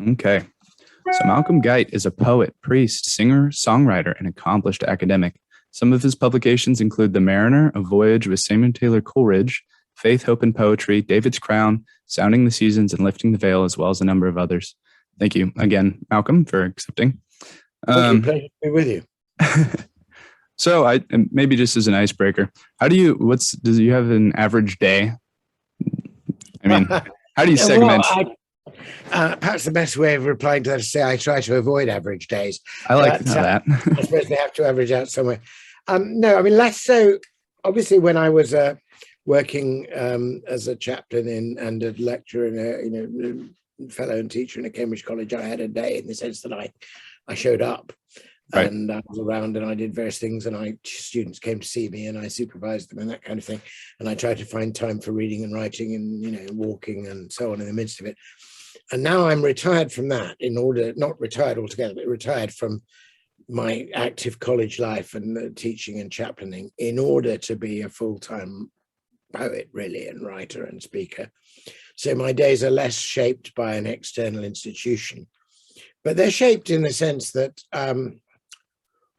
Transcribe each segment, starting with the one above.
Okay. So Malcolm Guite is a poet, priest, singer, songwriter, and accomplished academic. Some of his publications include The Mariner, A Voyage with Samuel Taylor Coleridge, Faith, Hope, and Poetry, David's Crown, Sounding the Seasons, and Lifting the Veil, as well as a number of others. Thank you again, Malcolm, for accepting. Thank you. Pleasure to be with you. So maybe just as an icebreaker, do you have an average day? I mean, how do you segment? Perhaps the best way of replying to that is to say I try to avoid average days. I like that. I suppose they have to average out somewhere. No, I mean, less so. Obviously, when I was working as a chaplain and a lecturer and a fellow and teacher in a Cambridge college, I had a day in the sense that I showed up. Right. And I was around and I did various things, and students came to see me and I supervised them and that kind of thing. And I tried to find time for reading and writing and, walking and so on in the midst of it. And now I'm retired from that, not retired altogether, but retired from my active college life and teaching and chaplaining in order to be a full-time poet, really, and writer and speaker. So my days are less shaped by an external institution, but they're shaped in the sense that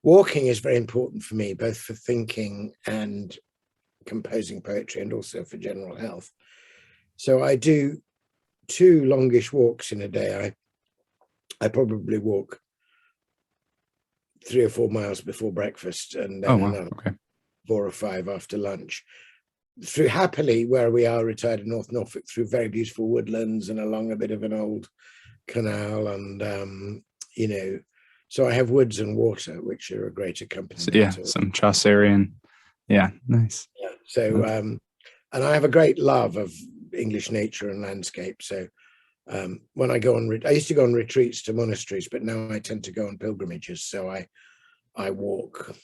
walking is very important for me, both for thinking and composing poetry and also for general health. So I do 2 longish walks in a day. I probably walk 3 or 4 miles before breakfast and then another 4 or 5 after lunch. Through happily where we are retired in North Norfolk, through very beautiful woodlands and along a bit of an old canal and so I have woods and water, which are a great accompaniment. So, some Chaucerian. Yeah, nice. Yeah. So, and I have a great love of English nature and landscape. So when I go on, I used to go on retreats to monasteries, but now I tend to go on pilgrimages. So I walk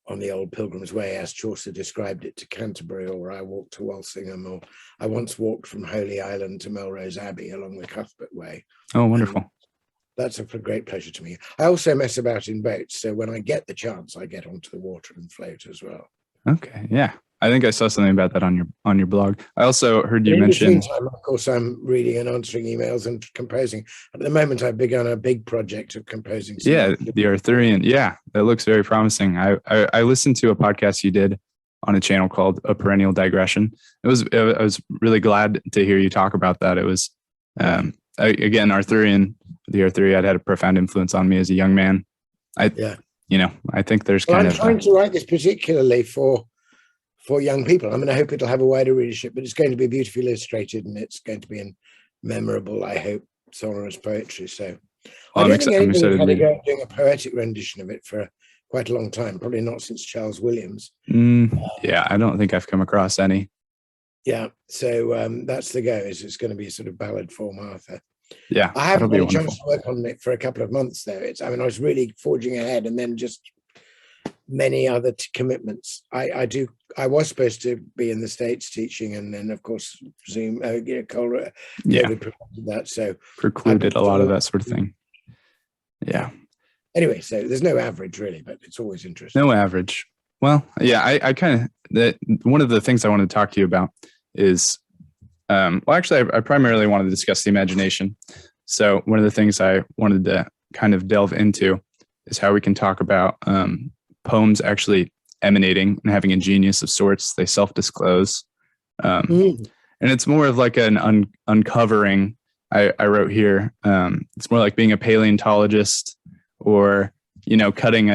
on the old Pilgrim's Way, as Chaucer described it, to Canterbury, or I walk to Walsingham, or I once walked from Holy Island to Melrose Abbey along the Cuthbert Way. Oh, wonderful. That's a great pleasure to me. I also mess about in boats. So when I get the chance, I get onto the water and float as well. Okay. Yeah. I think I saw something about that on your blog. I also heard you mention. In the meantime, of course, I'm reading and answering emails and composing. At the moment, I've begun a big project of composing. Yeah, the Arthurian. Yeah, that looks very promising. I listened to a podcast you did on a channel called A Perennial Digression. I was really glad to hear you talk about that. It was again Arthurian. The Arthuriad had a profound influence on me as a young man. I think there's I'm trying to write this particularly for young people. I mean, I hope it'll have a wider readership, but it's going to be beautifully illustrated and it's going to be in memorable, I hope, sonorous poetry. So I don't think anyone had to go doing a poetic rendition of it for quite a long time, probably not since Charles Williams. Yeah, I don't think I've come across any. Yeah, so that's the go, is it's going to be sort of ballad form Arthur. Yeah, I haven't had a chance to work on it for a couple of months though. I was really forging ahead and then just many other commitments. I was supposed to be in the States teaching, and then of course Zoom, COVID prevented that, so precluded a lot of that sort of thing. Yeah. Anyway, so there's no average really, but it's always interesting. No average. Well, yeah, I kind of one of the things I wanted to talk to you about is, I primarily wanted to discuss the imagination. So one of the things I wanted to kind of delve into is how we can talk about poems actually emanating and having a genius of sorts. They self-disclose. And it's more of like an uncovering. I wrote here, it's more like being a paleontologist or, cutting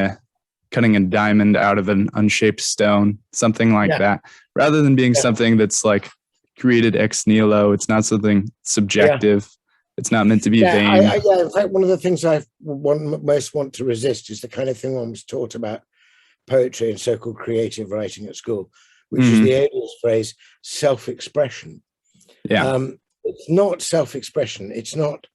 a diamond out of an unshaped stone, something like that, rather than being something that's like created ex nihilo. It's not something subjective. It's not meant to be vain. In fact, one of the things I most want to resist is the kind of thing one was taught about poetry and so-called creative writing at school, which is the odious phrase self-expression. It's not self-expression. It's not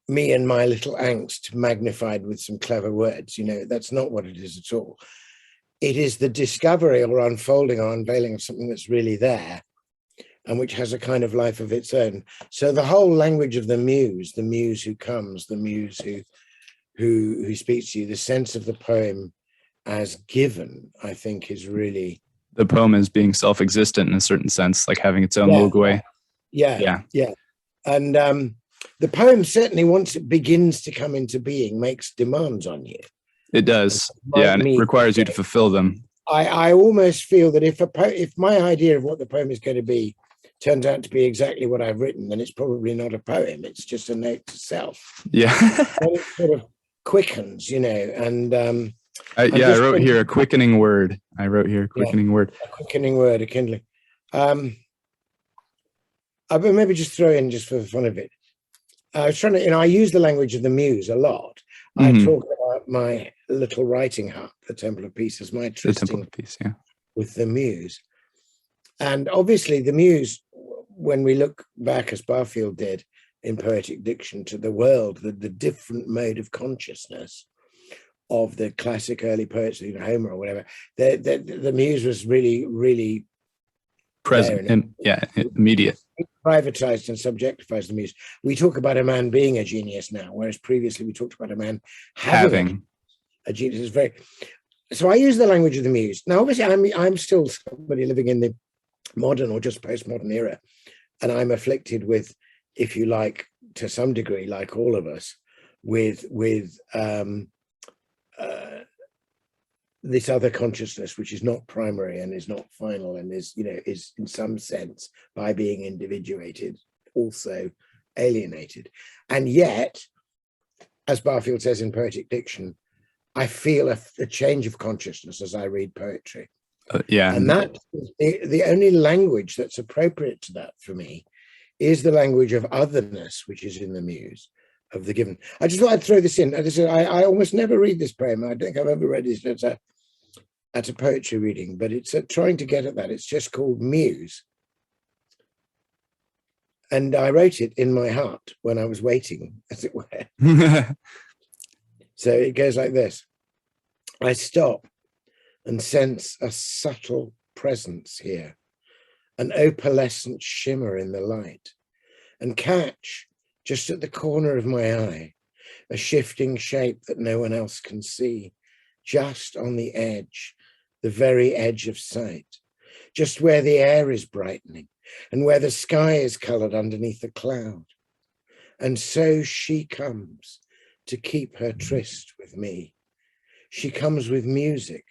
me and my little angst magnified with some clever words. That's not what it is at all. It is the discovery or unfolding or unveiling of something that's really there and which has a kind of life of its own. So the whole language of the muse who comes, the muse who speaks to you, the sense of the poem as given, I think is really... The poem is being self-existent in a certain sense, like having its own logoi. Yeah. And the poem certainly, once it begins to come into being, makes demands on you. It does. Yeah, and it requires you to fulfill them. I almost feel that if my idea of what the poem is going to be turns out to be exactly what I've written, then it's probably not a poem. It's just a note to self. Yeah. And it sort of quickens, and I wrote here a quickening word. I wrote here a quickening word. A quickening word, a kindling. I will maybe just throw in, just for the fun of it. I was trying to, I use the language of the muse a lot. I talk about my little writing hut, the Temple of Peace, as my trysting with the muse. And obviously the muse, when we look back, as Barfield did in Poetic Diction, to the world, the different mode of consciousness of the classic early poets, Homer or whatever, the muse was really, really present and immediate. Privatized and subjectifies the muse. We talk about a man being a genius now, whereas previously we talked about a man having a genius. Is very. So I use the language of the muse. Now, obviously, I'm still somebody living in the modern or just postmodern era, and I'm afflicted with, if you like, to some degree, like all of us, with this other consciousness, which is not primary and is not final, and is in some sense, by being individuated, also alienated. And yet, as Barfield says in Poetic Diction, I feel a change of consciousness as I read poetry. And that the only language that's appropriate to that for me is the language of otherness, which is in the muse, of the given. I just thought I'd throw this in. I almost never read this poem. I don't think I've ever read it at a poetry reading, but it's trying to get at that. It's just called Muse. And I wrote it in my heart when I was waiting, as it were. So it goes like this. I stop and sense a subtle presence here, an opalescent shimmer in the light, and catch, just at the corner of my eye, a shifting shape that no one else can see, just on the edge, the very edge of sight, just where the air is brightening and where the sky is colored underneath a cloud. And so she comes to keep her tryst with me. She comes with music,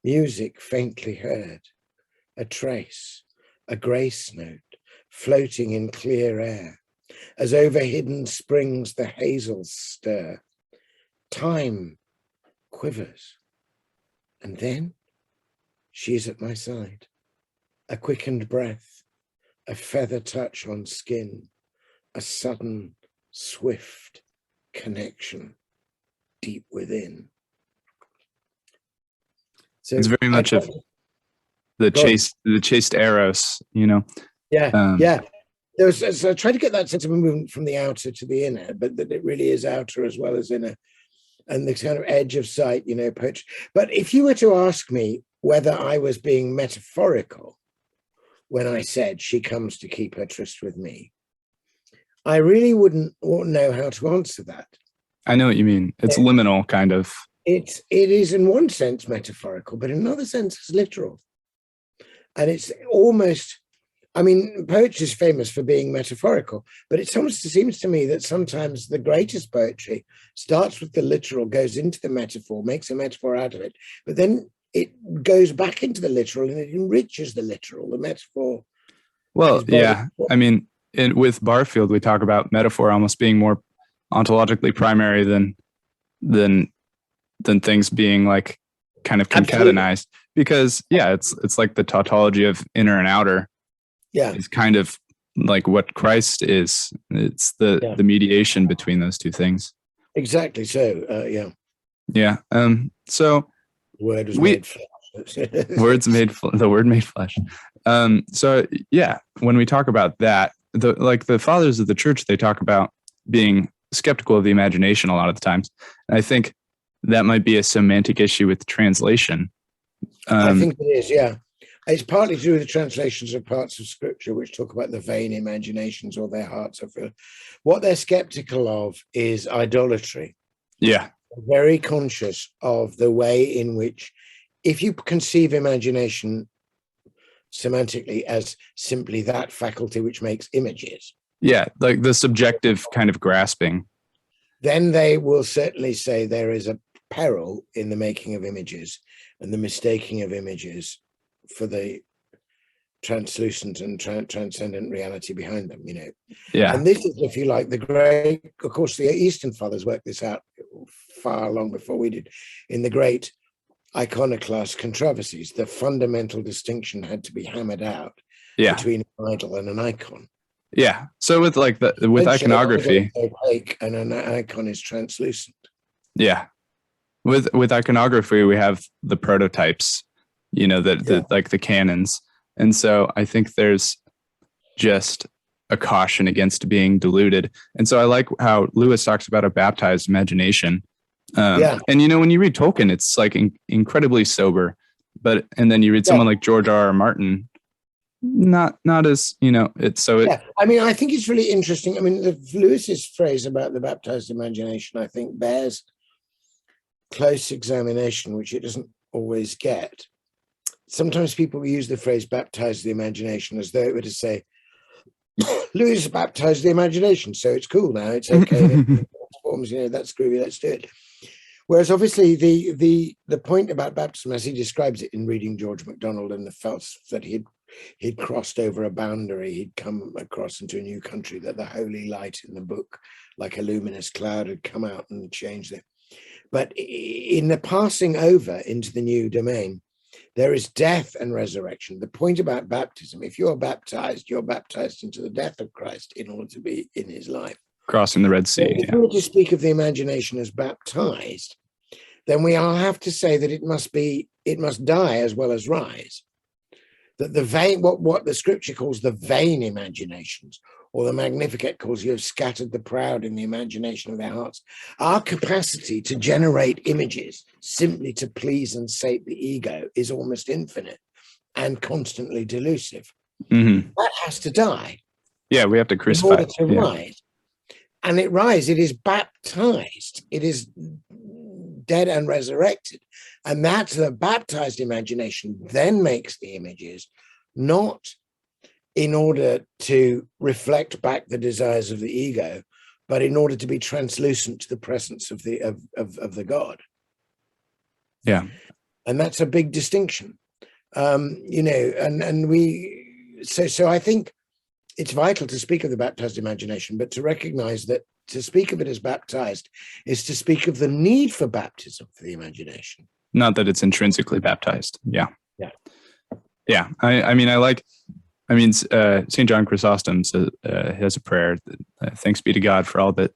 music faintly heard, a trace, a grace note floating in clear air, as over hidden springs the hazels stir. Time quivers, and then she is at my side, a quickened breath, a feather touch on skin, a sudden, swift connection deep within. So it's very much of the chaste eros, Yeah. So I try to get that sense of a movement from the outer to the inner, but that it really is outer as well as inner, and this kind of edge of sight, poetry. But if you were to ask me whether I was being metaphorical when I said she comes to keep her tryst with me, I really wouldn't know how to answer that. I know what you mean. It's liminal, kind of. It is in one sense metaphorical, but in another sense it's literal. And it's almost, poetry is famous for being metaphorical, but it almost seems to me that sometimes the greatest poetry starts with the literal, goes into the metaphor, makes a metaphor out of it, but then it goes back into the literal and it enriches the literal, the metaphor. Well, yeah. With Barfield, we talk about metaphor almost being more ontologically primary than things being like kind of concatenized. Absolutely. Because it's like the tautology of inner and outer. Yeah, it's kind of like what Christ is. It's the mediation between those two things. Exactly. So so the word was made flesh. The word made flesh. When we talk about that, the fathers of the church, they talk about being skeptical of the imagination a lot of the times. And I think that might be a semantic issue with translation. I think it is, yeah. It's partly to do with the translations of parts of scripture which talk about the vain imaginations or their hearts. What they're skeptical of is idolatry. Yeah. They're very conscious of the way in which, if you conceive imagination semantically as simply that faculty which makes images, Yeah, like the subjective kind of grasping. Then they will certainly say there is a peril in the making of images and the mistaking of images for the translucent and transcendent reality behind them, Yeah. And this is, if you like, the great, of course, the Eastern Fathers worked this out far long before we did, in the great iconoclast controversies. The fundamental distinction had to be hammered out between an idol and an icon. Yeah. So with iconography, opaque and an icon is translucent. Yeah. With iconography, we have the prototypes, like the canons. And so I think there's just a caution against being deluded. And so I like how Lewis talks about a baptized imagination. And, when you read Tolkien, it's like incredibly sober. And then you read someone like George R.R. Martin, not as, it's so. I mean, I think it's really interesting. I mean, Lewis's phrase about the baptized imagination, I think, bears close examination, which it doesn't always get. Sometimes people use the phrase baptize the imagination as though it were to say, Lewis baptized the imagination, so it's cool now, it's okay. Forms, that's groovy, let's do it. Whereas obviously the point about baptism, as he describes it in reading George MacDonald and the felt that he'd crossed over a boundary, he'd come across into a new country, that the holy light in the book, like a luminous cloud, had come out and changed it. But in the passing over into the new domain, there is death and resurrection. The point about baptism, if you're baptized into the death of Christ in order to be in his life. Crossing the Red Sea. If we were to speak of the imagination as baptized, then we all have to say that it must die as well as rise. That the vain, what the scripture calls the vain imaginations, or the Magnificat calls, you have scattered the proud in the imagination of their hearts. Our capacity to generate images simply to please and sate the ego is almost infinite and constantly delusive. Mm-hmm. That has to die. Yeah, we have to crucify in order to rise. And it is baptized. It is dead and resurrected. And that's the baptized imagination then makes the images, not in order to reflect back the desires of the ego, but in order to be translucent to the presence of the God. Yeah. And that's a big distinction. So I think it's vital to speak of the baptized imagination, but to recognize that to speak of it as baptized is to speak of the need for baptism for the imagination. Not that it's intrinsically baptized. Yeah. Yeah. Yeah. St. John Chrysostom has a prayer that, thanks be to God for all that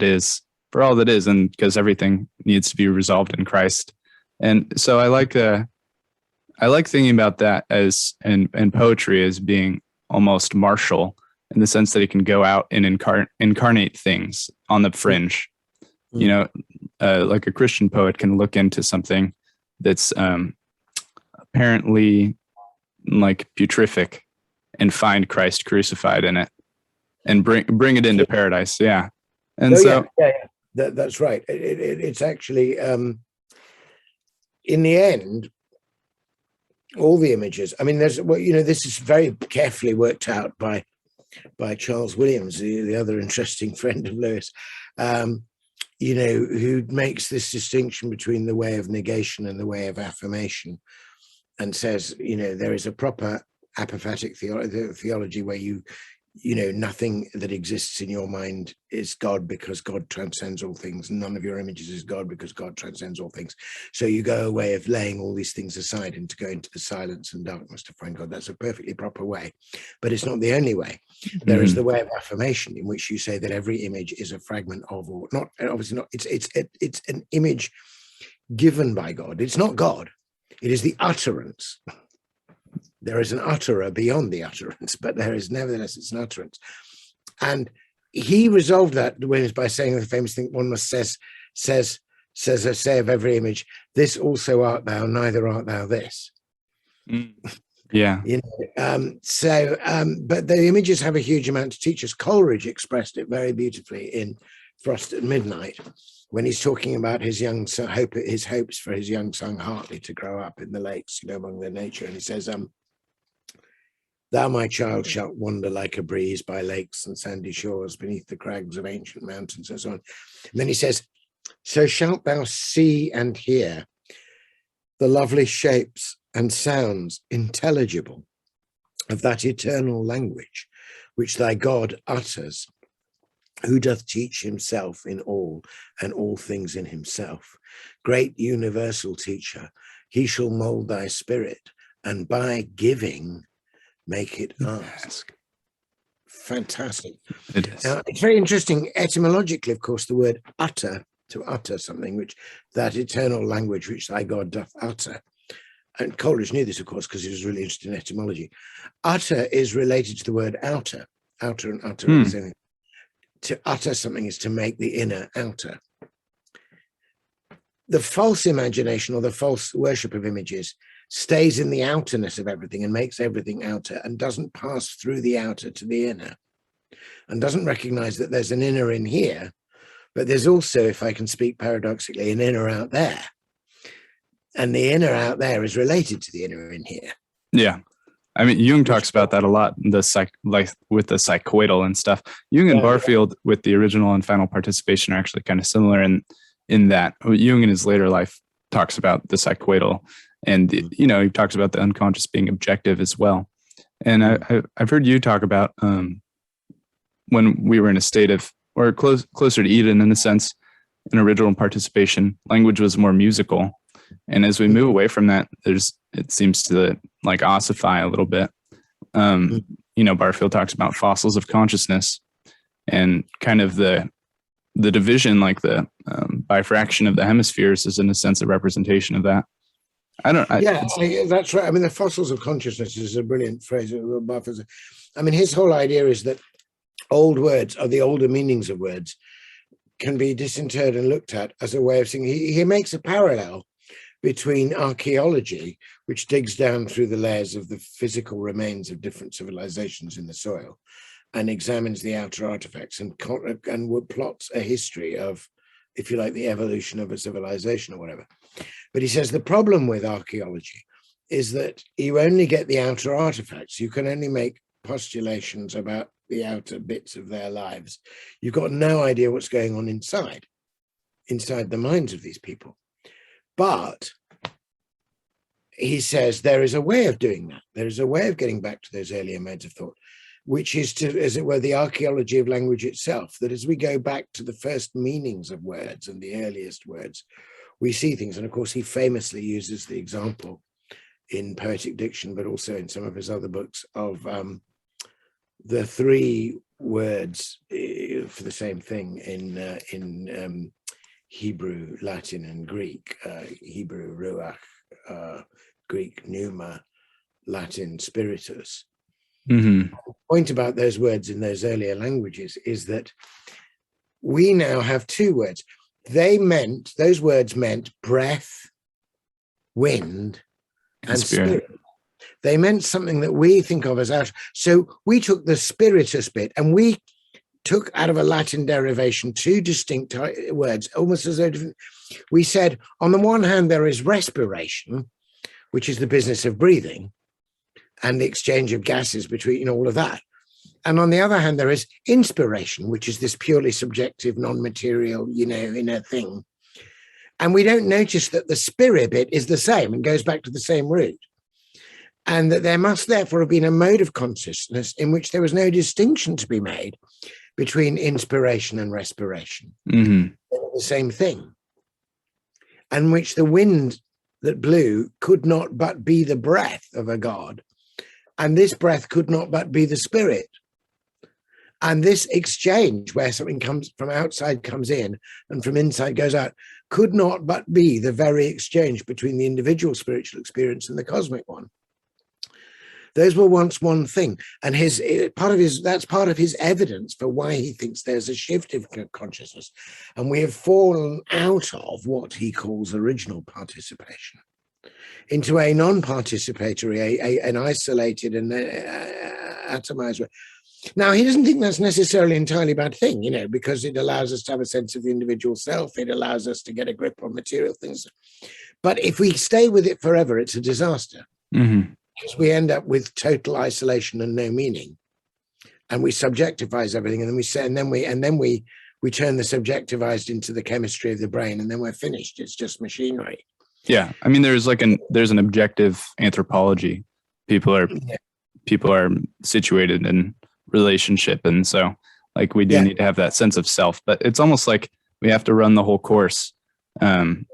is, and because everything needs to be resolved in Christ. And so I like thinking about that as and poetry as being almost martial in the sense that it can go out and incarnate things on the fringe. Mm-hmm. Like a Christian poet can look into something that's apparently like putrefic and find Christ crucified in it and bring it into paradise. Yeah. And that's right. It's actually, in the end, all the images, I mean, this is very carefully worked out by Charles Williams, the other interesting friend of Lewis, who makes this distinction between the way of negation and the way of affirmation, and says, there is a proper apophatic theology where nothing that exists in your mind is God because God transcends all things. None of your images is God because God transcends all things. So you go a way of laying all these things aside and to go into the silence and darkness to find God. That's a perfectly proper way, but it's not the only way. There is the way of affirmation, in which you say that every image is a fragment of, or not, obviously not, it's an image given by God. It's not God. It is the utterance. There is an utterer beyond the utterance, but there is nevertheless, it's an utterance. And he resolved that by saying the famous thing, one must say of every image, this also art thou, neither art thou this. Yeah. But the images have a huge amount to teach us. Coleridge expressed it very beautifully in Frost at Midnight, when he's talking about his young son, his hopes for his young son Hartley to grow up in the lakes, among the nature. And he says, Thou, my child, shalt wander like a breeze by lakes and sandy shores, beneath the crags of ancient mountains, and so on. And then he says, so shalt thou see and hear the lovely shapes and sounds intelligible of that eternal language which thy God utters, who doth teach himself in all and all things in himself. Great universal teacher, he shall mold thy spirit, and by giving make it ask. Fantastic. It is. Now, it's very interesting etymologically, of course, the word utter, to utter something, which that eternal language which thy God doth utter. And Coleridge knew this, of course, because he was really interested in etymology. Utter is related to the word outer. Outer and utter are the same thing. To utter something is to make the inner outer. The false imagination or the false worship of images stays in the outerness of everything and makes everything outer, and doesn't pass through the outer to the inner, and doesn't recognize that there's an inner in here, but there's also, if I can speak paradoxically, an inner out there. And the inner out there is related to the inner in here. Yeah. I mean, Jung talks about that a lot, like with the psychoidal and stuff. Jung and Barfield with the original and final participation are actually kind of similar in that Jung in his later life talks about the psychoidal, and he talks about the unconscious being objective as well. And I've heard you talk about when we were in a state of, or closer to Eden in a sense, in original participation, language was more musical. And as we move away from that, it seems to like ossify a little bit. Barfield talks about fossils of consciousness and kind of the division, like the bifraction of the hemispheres is in a sense a representation of that. That's right. I mean, the fossils of consciousness is a brilliant phrase. I mean, his whole idea is that old words, or the older meanings of words, can be disinterred and looked at as a way of saying, he makes a parallel between archaeology, which digs down through the layers of the physical remains of different civilizations in the soil and examines the outer artifacts and plots a history of, if you like, the evolution of a civilization or whatever. But he says the problem with archaeology is that you only get the outer artifacts. You can only make postulations about the outer bits of their lives. You've got no idea what's going on inside the minds of these people. But he says there is a way of doing that. There is a way of getting back to those earlier modes of thought, which is to, as it were, the archaeology of language itself, that as we go back to the first meanings of words and the earliest words, we see things. And of course, he famously uses the example in Poetic Diction, but also in some of his other books, of the three words for the same thing in Hebrew, Latin, and Greek. Hebrew, ruach, Greek, pneuma, Latin, spiritus. The point about those words in those earlier languages is that we now have two words. Those words meant breath, wind, and spirit. They meant something that we think of as outer. So we took the spiritus bit and we took out of a Latin derivation two distinct words, almost as though different. We said, on the one hand, there is respiration, which is the business of breathing and the exchange of gases between, all of that. And on the other hand, there is inspiration, which is this purely subjective, non-material, inner thing. And we don't notice that the spirit bit is the same and goes back to the same root. And that there must therefore have been a mode of consciousness in which there was no distinction to be made between inspiration and respiration. They were the same thing. And which the wind that blew could not but be the breath of a god. And this breath could not but be the spirit. And this exchange where something comes from outside comes in and from inside goes out could not but be the very exchange between the individual spiritual experience and the cosmic one. Those were once one thing, and that's part of his evidence for why he thinks there's a shift of consciousness, and we have fallen out of what he calls original participation into a non-participatory, an isolated and atomized way. Now, he doesn't think that's necessarily entirely a bad thing, because it allows us to have a sense of the individual self. It allows us to get a grip on material things. But if we stay with it forever, it's a disaster. because we end up with total isolation and no meaning, and we subjectivize everything, and then we say, and then we turn the subjectivized into the chemistry of the brain, and then we're finished. It's just machinery. Yeah, I mean, there's an objective anthropology. People are situated in relationship, and so like we do need to have that sense of self. But it's almost like we have to run the whole course from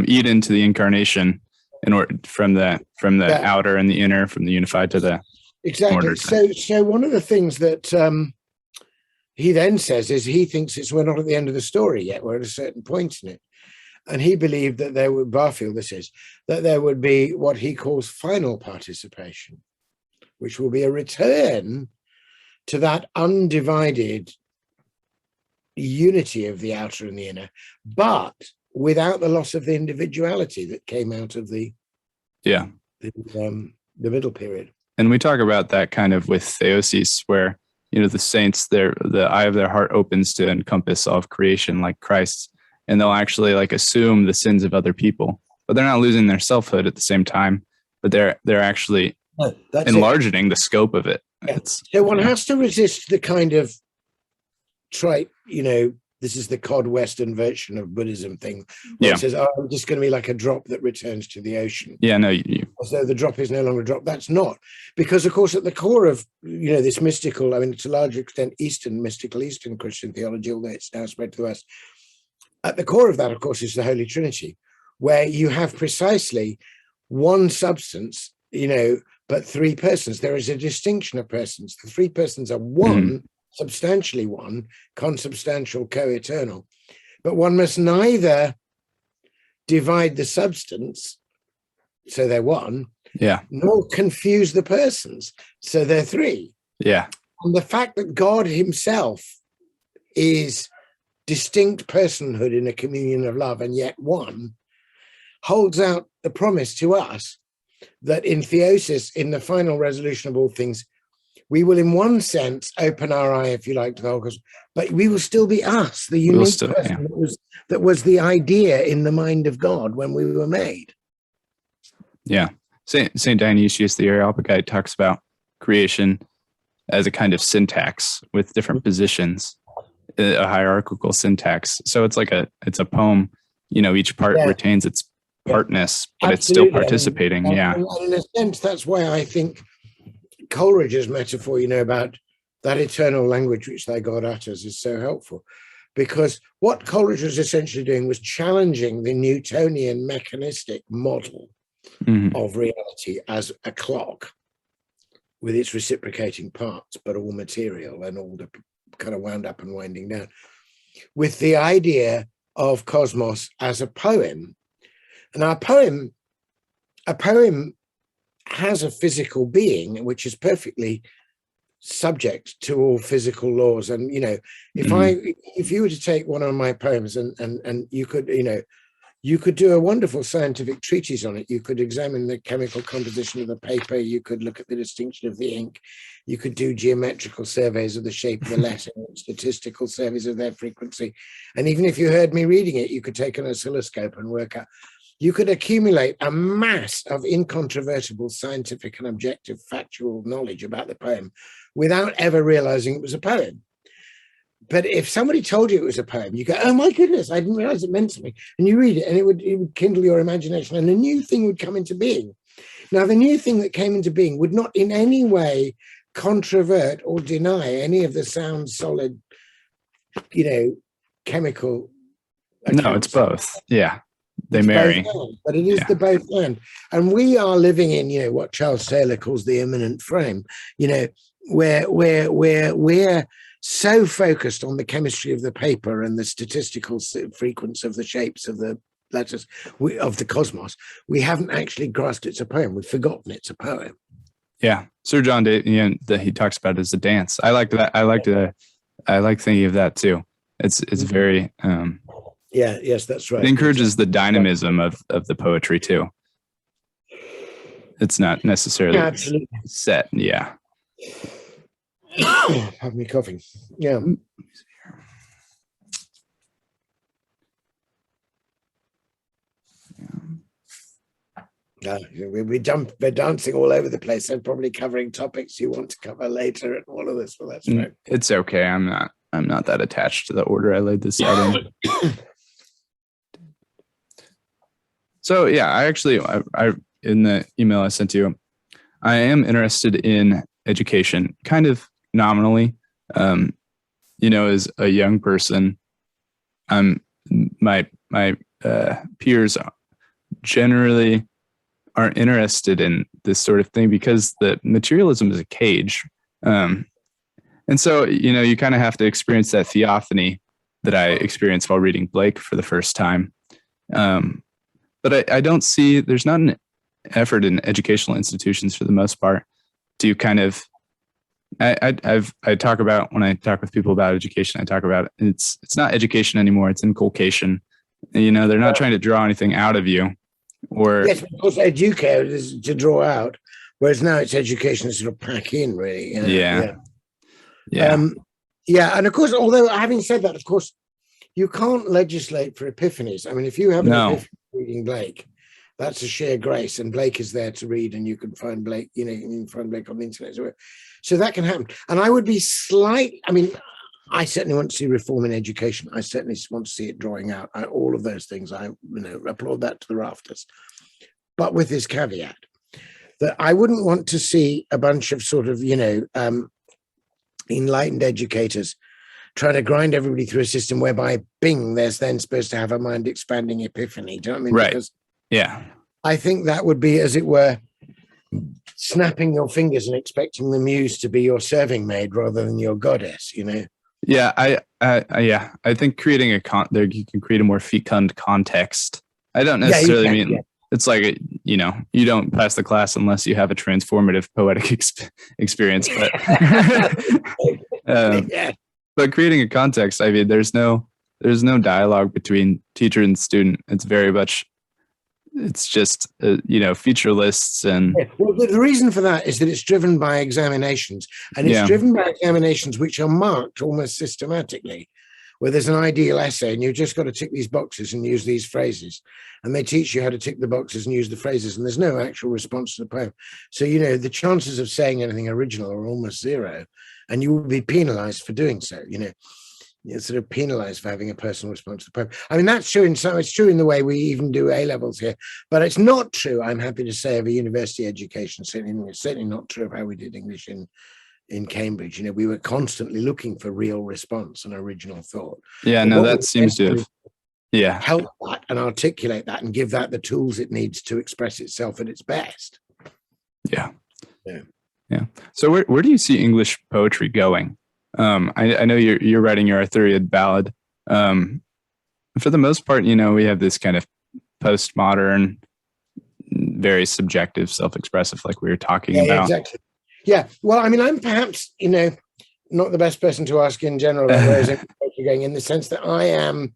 Eden to the incarnation, in order from the outer and the inner, from the unified to the exactly. So one of the things that he then says is he thinks we're not at the end of the story yet. We're at a certain point in it. And he believed that Barfield, that there would be what he calls final participation, which will be a return to that undivided unity of the outer and the inner, but without the loss of the individuality that came out of the middle period. And we talk about that kind of with theosis, where, the saints, the eye of their heart opens to encompass all of creation like Christ. And they'll actually like assume the sins of other people, but they're not losing their selfhood at the same time. But they're actually enlarging the scope of it. Yeah. So one has to resist the kind of trite, this is the cod Western version of Buddhism thing. Where it says, I'm just going to be like a drop that returns to the ocean. Yeah, no. So the drop is no longer a drop. That's not, because of course at the core of this mystical, to a large extent Eastern Christian theology, although it's now spread to the West. At the core of that, of course, is the Holy Trinity, where you have precisely one substance, but three persons. There is a distinction of persons. The three persons are one, substantially one, consubstantial, co-eternal. But one must neither divide the substance, so they're one, nor confuse the persons, so they're three. Yeah. And the fact that God himself is distinct personhood in a communion of love and yet one, holds out the promise to us that in theosis, in the final resolution of all things, we will in one sense open our eye, if you like, to the whole cosmos, but we will still be us, the unique person that was the idea in the mind of God when we were made. Yeah. Saint Dionysius the Areopagite talks about creation as a kind of syntax with different positions, a hierarchical syntax. So it's like it's a poem, each part retains its partness, but absolutely. It's still participating. And in a sense, that's why I think Coleridge's metaphor, about that eternal language which thy God utters, is so helpful, because what Coleridge was essentially doing was challenging the Newtonian mechanistic model of reality as a clock with its reciprocating parts, but all material and all the kind of wound up and winding down, with the idea of cosmos as a poem. And a poem has a physical being which is perfectly subject to all physical laws. And if you were to take one of my poems and you could you could do a wonderful scientific treatise on it. You could examine the chemical composition of the paper. You could look at the distinction of the ink. You could do geometrical surveys of the shape of the letter, statistical surveys of their frequency. And even if you heard me reading it, you could take an oscilloscope and work out. You could accumulate a mass of incontrovertible scientific and objective factual knowledge about the poem without ever realizing it was a poem. But if somebody told you it was a poem, you go, oh my goodness, I didn't realize it meant something. And you read it and it would kindle your imagination and a new thing would come into being. Now, the new thing that came into being would not in any way controvert or deny any of the sound, solid, chemical accounts. No, it's both. Yeah. They marry. But it is the both and. And we are living in, what Charles Taylor calls the immanent frame, where we're so focused on the chemistry of the paper and the statistical frequency of the shapes of the letters of the cosmos, we haven't actually grasped it's a poem. We've forgotten it's a poem. Yeah, Sir John Day, that he talks about as a dance. I like that. I like thinking of that too. It's very. Yes, that's right. It encourages the dynamism of the poetry too. It's not necessarily set. Yeah. Pardon me coughing. Yeah. We're dancing all over the place and probably covering topics you want to cover later and all of this. Well, that's right. It's okay. I'm not that attached to the order I laid this out in. So yeah, I in the email I sent you, I am interested in education, kind of nominally. As a young person, my peers generally aren't interested in this sort of thing because the materialism is a cage. And so, you kind of have to experience that theophany that I experienced while reading Blake for the first time. But I don't see, there's not an effort in educational institutions for the most part to kind of, I talk about, when I talk with people about education, I talk about it's not education anymore. It's inculcation. They're not trying to draw anything out of you. Or yes, because educate is to draw out, whereas now it's education to sort of pack in, really. Yeah. And of course, although having said that, of course, you can't legislate for epiphanies. I mean, if you have an epiphany reading Blake, that's a sheer grace, and Blake is there to read, and you can find Blake, you can find Blake on the internet. So that can happen. And I would be I certainly want to see reform in education. I certainly want to see it drawing out. All of those things, I applaud that to the rafters. But with this caveat, that I wouldn't want to see a bunch of sort of, enlightened educators trying to grind everybody through a system whereby, bing, there's then supposed to have a mind-expanding epiphany. Do you know what I mean? Right. Because yeah. I think that would be, as it were, snapping your fingers and expecting the muse to be your serving maid rather than your goddess, Yeah, I think creating you can create a more fecund context. I don't necessarily mean it's like you don't pass the class unless you have a transformative poetic experience, but but creating a context. I mean, there's no dialogue between teacher and student. It's very much. It's just feature lists and. Well, the reason for that is that it's driven by examinations, and it's driven by examinations which are marked almost systematically, where there's an ideal essay and you've just got to tick these boxes and use these phrases, and they teach you how to tick the boxes and use the phrases, and there's no actual response to the poem. So the chances of saying anything original are almost zero, and you will be penalized for doing so. You're sort of penalized for having a personal response to the poem. I mean, that's true it's true in the way we even do A-levels here, but it's not true, I'm happy to say, of a university education. It's certainly not true of how we did English in Cambridge. We were constantly looking for real response and original thought. Yeah, no, that seems to have help that and articulate that and give that the tools it needs to express itself at its best. Yeah. So where do you see English poetry going? I know you're writing your Arthurian ballad. For the most part, we have this kind of postmodern, very subjective, self-expressive, like we were talking about. Exactly. Yeah. Well, I mean, I'm perhaps, not the best person to ask in general about where is poetry going, in the sense that I'm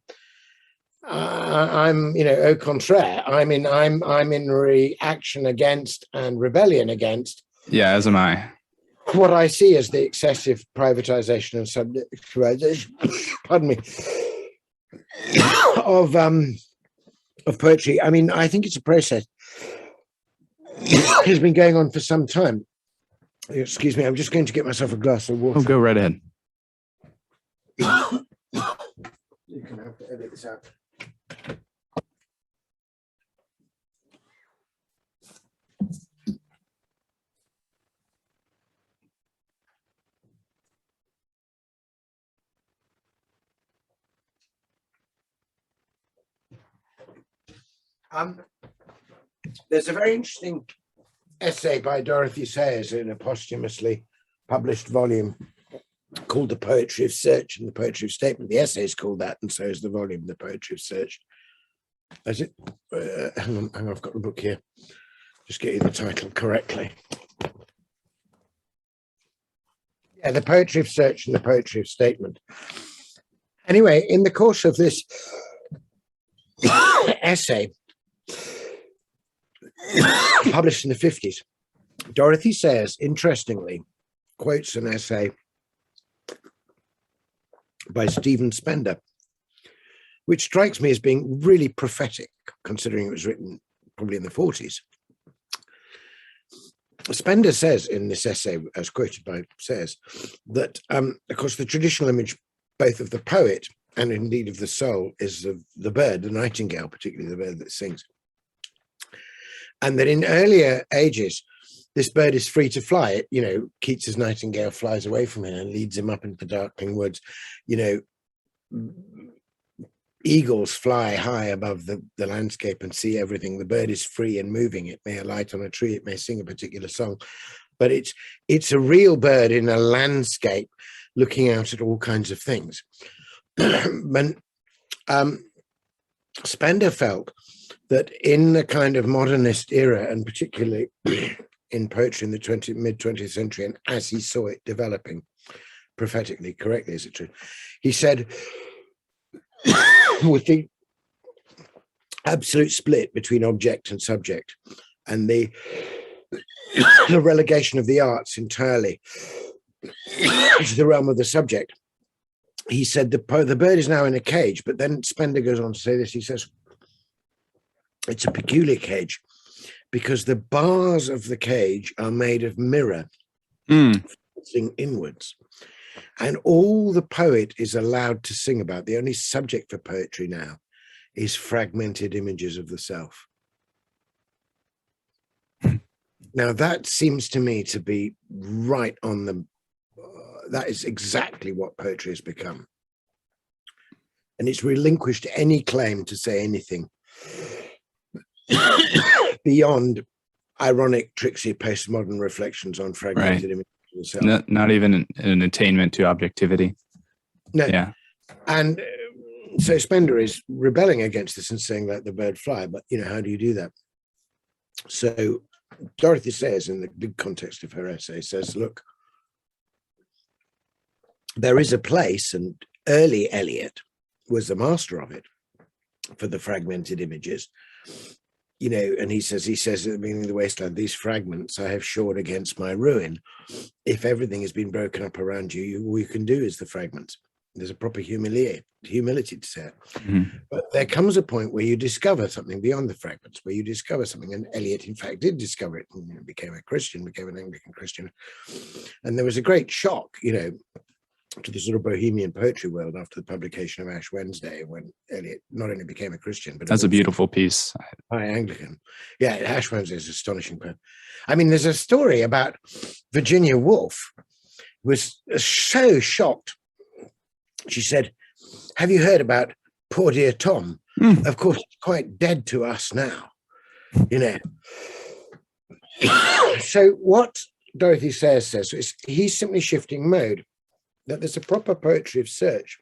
au contraire. I'm in reaction against and rebellion against. Yeah, as am I. What I see as the excessive privatization and subjectivization, pardon me, of poetry. I mean, I think it's a process. It has been going on for some time. Excuse me, I'm just going to get myself a glass of water. Oh, go right ahead. You're going to have to edit this out. There's a very interesting essay by Dorothy Sayers in a posthumously published volume called The Poetry of Search and the Poetry of Statement. The essay is called that, and so is the volume, The Poetry of Search. Is it? Hang on, I've got the book here. Just get you the title correctly. Yeah, The Poetry of Search and the Poetry of Statement. Anyway, in the course of this essay, published in the 50s, Dorothy Sayers, interestingly, quotes an essay by Stephen Spender, which strikes me as being really prophetic, considering it was written probably in the 40s. Spender says in this essay, as quoted by says, that of course the traditional image both of the poet and indeed of the soul is of the bird, the nightingale, particularly the bird that sings. And that in earlier ages, this bird is free to fly. It, you know, Keats's nightingale flies away from him and leads him up into the darkening woods. You know, eagles fly high above the landscape and see everything. The bird is free and moving. It may alight on a tree. It may sing a particular song, but it's a real bird in a landscape looking out at all kinds of things. And Spender felt that in the kind of modernist era, and particularly in poetry in the mid-20th century, and as he saw it developing prophetically, correctly, is it true? He said, with the absolute split between object and subject, and the relegation of the arts entirely to the realm of the subject, he said the bird is now in a cage. But then Spender goes on to say this. He says it's a peculiar cage because the bars of the cage are made of mirror facing inwards. And all the poet is allowed to sing about, the only subject for poetry now, is fragmented images of the self. Now, that seems to me to be right on the, that is exactly what poetry has become. And it's relinquished any claim to say anything beyond ironic, tricksy, postmodern reflections on fragmented images. Not even an attainment to objectivity. No. Yeah. And so Spender is rebelling against this and saying, let the bird fly. But, you know, how do you do that? So Dorothy says, in the big context of her essay, says, look, there is a place, and early Eliot was the master of it for the fragmented images. You know, and he says at the beginning of The Wasteland, these fragments I have shored against my ruin. If everything has been broken up around you, all you can do is the fragments. There's a proper humility to say it. Mm-hmm. But there comes a point where you discover something beyond the fragments, where you discover something. And Eliot, in fact, did discover it and became a Christian, became an Anglican Christian. And there was a great shock, you know, to the sort of bohemian poetry world after the publication of Ash Wednesday, when Eliot not only became a Christian, but that's a beautiful piece. High Anglican. Yeah, Ash Wednesday is astonishing poem. I mean, there's a story about Virginia Woolf, who was so shocked. She said, have you heard about poor dear Tom? Of course, he's quite dead to us now, you know. So what Dorothy says is he's simply shifting mode. That there's a proper poetry of search,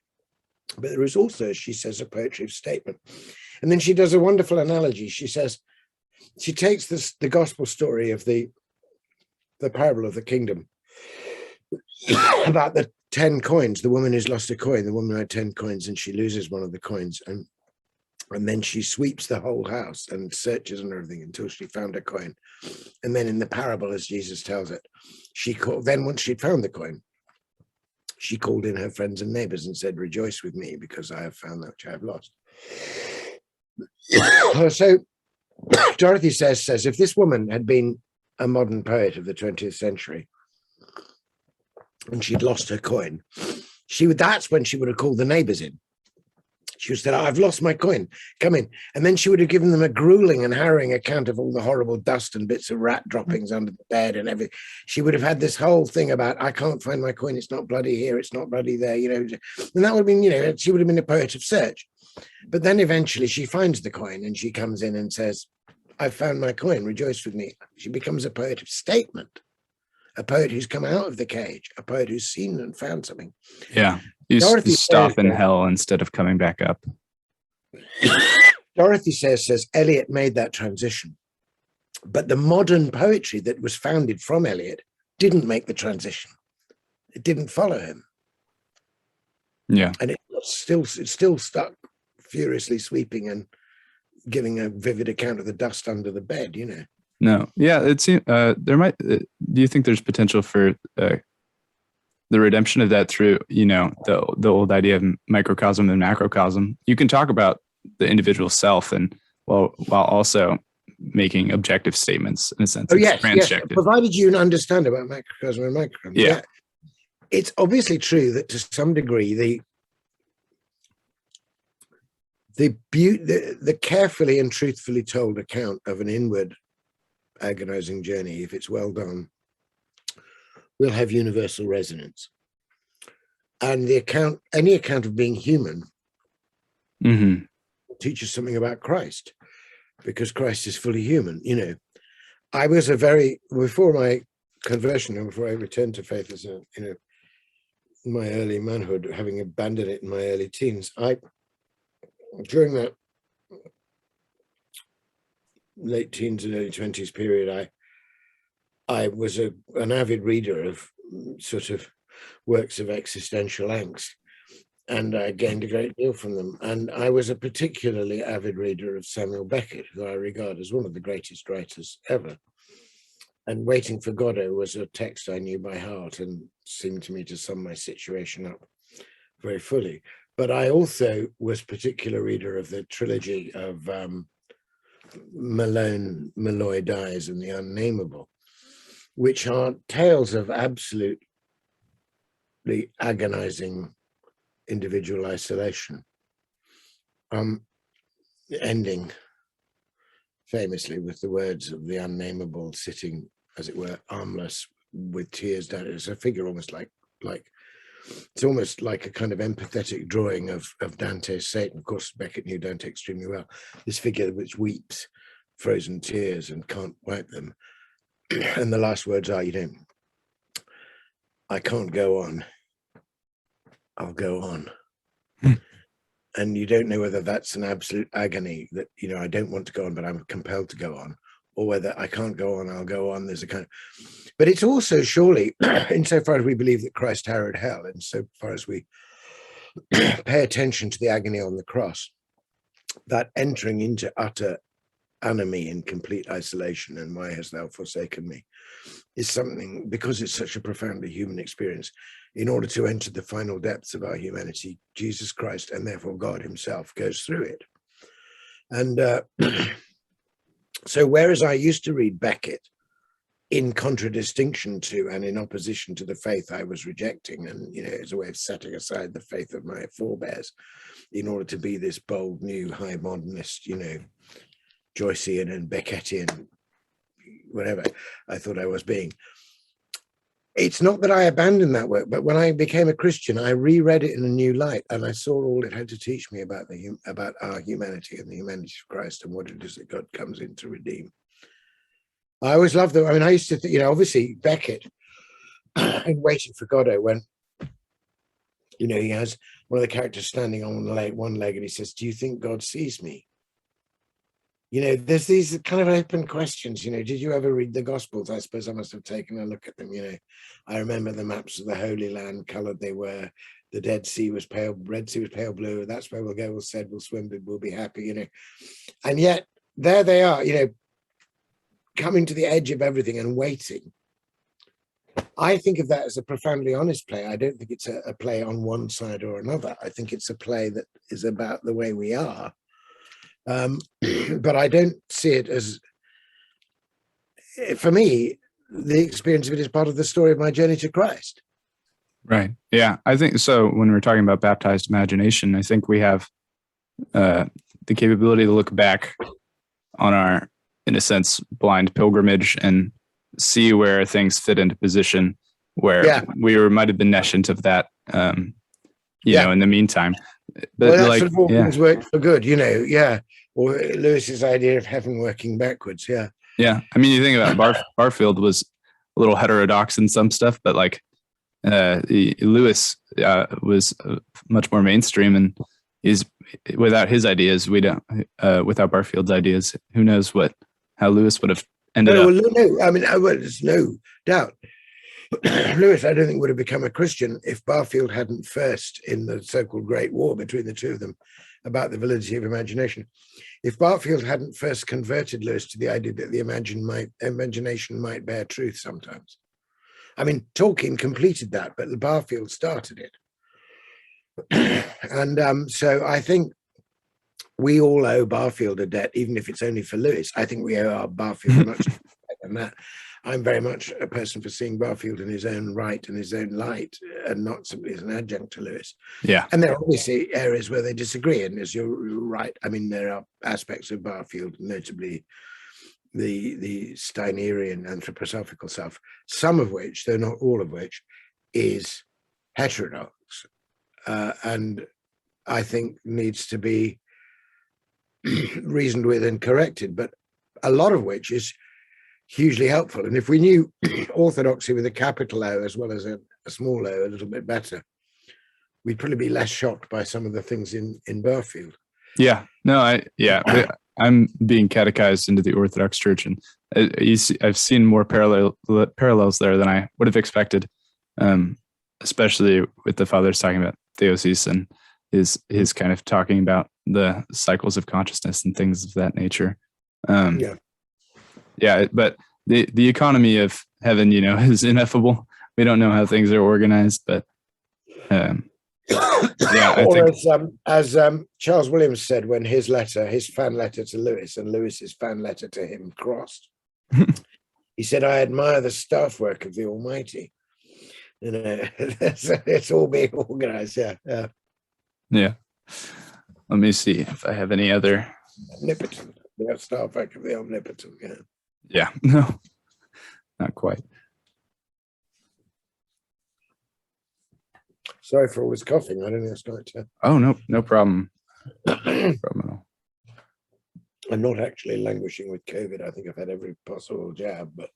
but there is also, she says, a poetry of statement. And then she does a wonderful analogy. She says, she takes the gospel story of the parable of the kingdom about the 10 coins, the woman who's lost a coin, the woman had 10 coins and she loses one of the coins. And then she sweeps the whole house and searches and everything until she found a coin. And then in the parable, as Jesus tells it, then once she'd found the coin, she called in her friends and neighbors and said, rejoice with me because I have found that which I have lost. So Dorothy says, if this woman had been a modern poet of the 20th century and she'd lost her coin, that's when she would have called the neighbors in. She would have said, I've lost my coin, come in. And then she would have given them a grueling and harrowing account of all the horrible dust and bits of rat droppings under the bed and everything. She would have had this whole thing about, I can't find my coin, it's not bloody here, it's not bloody there, you know. And that would have been, you know, she would have been a poet of search. But then eventually she finds the coin and she comes in and says, I've found my coin, rejoice with me. She becomes a poet of statement, a poet who's come out of the cage, a poet who's seen and found something. Yeah. You stop in hell instead of coming back up. Dorothy says Eliot made that transition. But the modern poetry that was founded from Eliot didn't make the transition. It didn't follow him. Yeah. And it's still stuck furiously sweeping and giving a vivid account of the dust under the bed, you know. No. Yeah, it seems there might do you think there's potential for the redemption of that through, you know, the old idea of microcosm and macrocosm? You can talk about the individual self and while also making objective statements in a sense. Oh, It's yes, transjective. provided you understand about macrocosm and microcosm. Yeah. It's obviously true that to some degree the carefully and truthfully told account of an inward agonizing journey, if it's well done, will have universal resonance. And any account of being human teaches something about Christ, because Christ is fully human. You know, I was before my conversion and before I returned to faith as my early manhood, having abandoned it in my early teens, during that late teens and early 20s period, I was an avid reader of sort of works of existential angst, and I gained a great deal from them. And I was a particularly avid reader of Samuel Beckett, who I regard as one of the greatest writers ever. And Waiting for Godot was a text I knew by heart and seemed to me to sum my situation up very fully. But I also was a particular reader of the trilogy of Malloy Dies and The Unnameable, which are tales of absolutely agonizing individual isolation, ending famously with the words of the Unnameable sitting, as it were, armless with tears down. It's a figure almost like it's almost like a kind of empathetic drawing of Dante's Satan. Of course, Beckett knew Dante extremely well. This figure which weeps frozen tears and can't wipe them. And the last words are, I can't go on, I'll go on. And you don't know whether that's an absolute agony that, I don't want to go on, but I'm compelled to go on, or whether I can't go on, I'll go on. There's a kind of, but it's also surely, insofar as we believe that Christ harrowed hell, and so far as we pay attention to the agony on the cross, that entering into utter enemy in complete isolation, and why hast thou forsaken me, is something, because it's such a profoundly human experience. In order to enter the final depths of our humanity, Jesus Christ, and therefore God himself, goes through it. And so whereas I used to read Beckett in contradistinction to and in opposition to the faith I was rejecting, and as a way of setting aside the faith of my forebears in order to be this bold new high modernist, Joycean and Beckettian, whatever I thought I was being. It's not that I abandoned that work, but when I became a Christian, I reread it in a new light, and I saw all it had to teach me about our humanity and the humanity of Christ and what it is that God comes in to redeem. I always loved them. I mean, I used to think, obviously Beckett in Waiting for Godot, when he has one of the characters standing on one leg, and he says, "Do you think God sees me?" There's these kind of open questions. Did you ever read the Gospels? I suppose I must have taken a look at them. I remember the maps of the Holy Land, colored they were. The Dead Sea was pale, Red Sea was pale blue. That's where we'll go. We'll said, we'll swim, but we'll be happy. And yet there they are. Coming to the edge of everything and waiting. I think of that as a profoundly honest play. I don't think it's a play on one side or another. I think it's a play that is about the way we are. But I don't see it as, for me, the experience of it is part of the story of my journey to Christ. Right. Yeah. I think so. When we're talking about baptized imagination, I think we have the capability to look back on our, in a sense, blind pilgrimage and see where things fit into position, where we might have been nescient of that, in the meantime. But that's sort of all things work for good, or Lewis's idea of heaven working backwards. Yeah. I mean, you think about Barfield was a little heterodox in some stuff, but like Lewis was much more mainstream, and without his ideas, without Barfield's ideas, who knows how Lewis would have ended up. No, I mean, there's no doubt. Lewis, I don't think, would have become a Christian if Barfield hadn't first, in the so-called Great War between the two of them about the validity of imagination, if Barfield hadn't first converted Lewis to the idea that the imagination might bear truth sometimes. I mean, Tolkien completed that, but Barfield started it. And so I think we all owe Barfield a debt, even if it's only for Lewis. I think we owe our Barfield much better than that. I'm very much a person for seeing Barfield in his own right and his own light, and not simply as an adjunct to Lewis. Yeah. And there are obviously areas where they disagree. And as you're right, I mean, there are aspects of Barfield, notably the Steinerian anthroposophical self, some of which, though not all of which, is heterodox. And I think needs to be reasoned with and corrected, but a lot of which is hugely helpful. And if we knew orthodoxy with a capital O as well as a small o a little bit better, we'd probably be less shocked by some of the things in Barfield. Yeah, no, I'm being catechized into the Orthodox Church, and I've seen more parallels there than I would have expected, especially with the fathers talking about theosis and his kind of talking about the cycles of consciousness and things of that nature. Yeah, but the economy of heaven, is ineffable. We don't know how things are organized, but I think, as Charles Williams said when his fan letter to Lewis and Lewis's fan letter to him crossed, he said, "I admire the staff work of the Almighty." It's all being organized. Yeah. Let me see if I have any other. Omnipotent. The staff work of the Omnipotent. Yeah. Yeah. No, not quite. Sorry for all this coughing. I don't think to. Oh, no problem. No problem at all. I'm not actually languishing with COVID. I think I've had every possible jab, but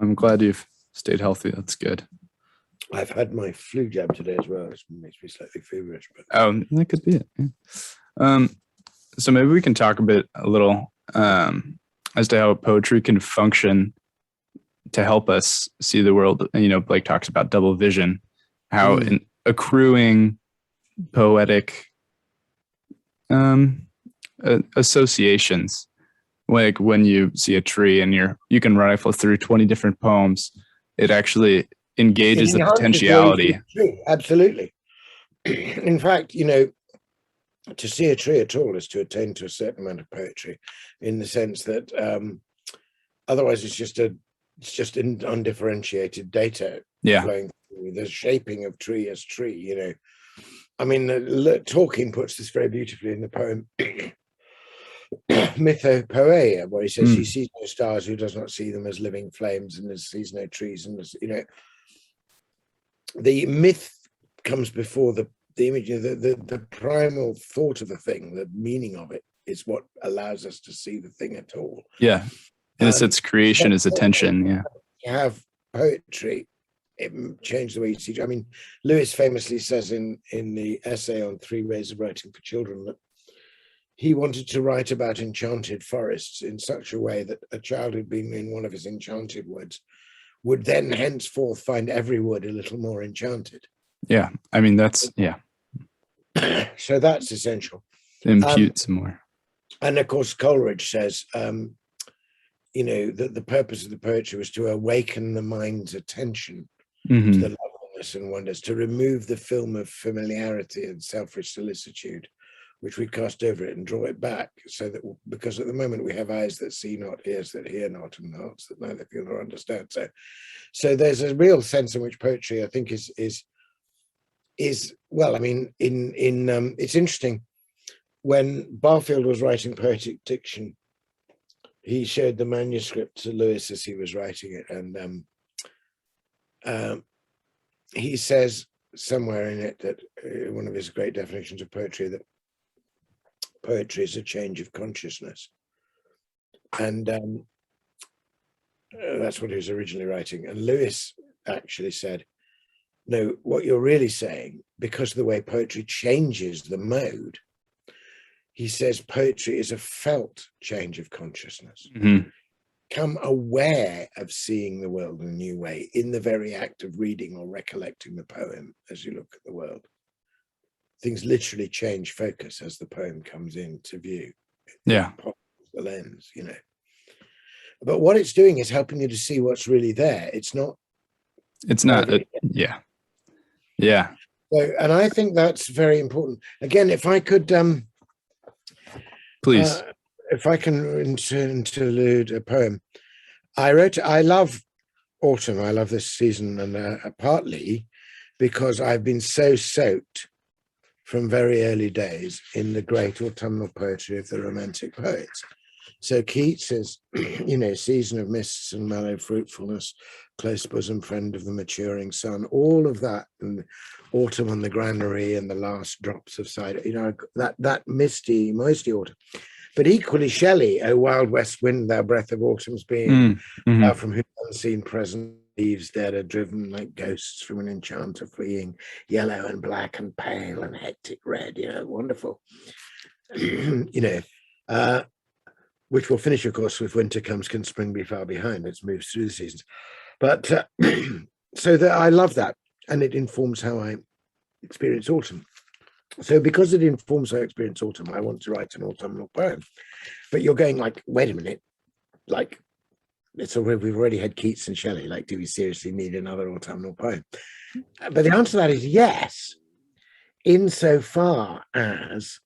I'm glad you've stayed healthy. That's good. I've had my flu jab today as well. It makes me slightly feverish, but that could be it. Yeah. So maybe we can talk a little as to how poetry can function to help us see the world. Blake talks about double vision, how in accruing poetic associations, like when you see a tree and you can rifle through 20 different poems, it actually engages the potentiality. Absolutely. In fact, to see a tree at all is to attain to a certain amount of poetry, in the sense that otherwise it's just undifferentiated data flowing through the shaping of tree as tree. I mean, Tolkien puts this very beautifully in the poem Mythopoeia, where he says he sees no stars who does not see them as living flames, and sees no trees, and the myth comes before the image. The primal thought of the thing, the meaning of it, is what allows us to see the thing at all. Yeah. In a sense, creation is attention. Yeah. You have poetry, it changed the way you see. I mean, Lewis famously says in the essay on 3 Ways of Writing for Children that he wanted to write about enchanted forests in such a way that a child who'd been in one of his enchanted woods would then henceforth find every wood a little more enchanted. Yeah. I mean, that's, yeah. So that's essential. Impute some more. And of course, Coleridge says, that the purpose of the poetry was to awaken the mind's attention to the loveliness and wonders, to remove the film of familiarity and selfish solicitude, which we cast over it, and draw it back, so that, because at the moment we have eyes that see not, ears that hear not, and hearts that neither feel nor understand. So there's a real sense in which poetry, I think, is well, I mean, it's interesting. When Barfield was writing Poetic Diction, he showed the manuscript to Lewis as he was writing it, and he says somewhere in it that one of his great definitions of poetry, that poetry is a change of consciousness, and that's what he was originally writing. And Lewis actually said, no, what you're really saying, because of the way poetry changes the mode, he says poetry is a felt change of consciousness. Become aware of seeing the world in a new way in the very act of reading or recollecting the poem as you look at the world. Things literally change focus as the poem comes into view. Yeah. The lens, But what it's doing is helping you to see what's really there. It's not. Yeah. So, and I think that's very important. Again, if I could, Please. if I can interlude a poem, I love autumn. I love this season, and partly because I've been so soaked from very early days in the great autumnal poetry of the Romantic poets. So Keats is, season of mists and mellow fruitfulness, close bosom friend of the maturing sun, all of that, and autumn on the granary and the last drops of cider, that misty, moisty autumn. But equally Shelley, O wild west wind, thou breath of autumn's being, thou from whose unseen presence leaves dead are driven like ghosts from an enchanter fleeing, yellow and black and pale and hectic red, wonderful. Which will finish, of course, with winter comes, can spring be far behind. It moves through the seasons. But so that I love that, and it informs how I experience autumn. So because it informs how I experience autumn, I want to write an autumnal poem. But you're going like, wait a minute, like we've already had Keats and Shelley. Like, do we seriously need another autumnal poem? But the answer to that is yes, insofar as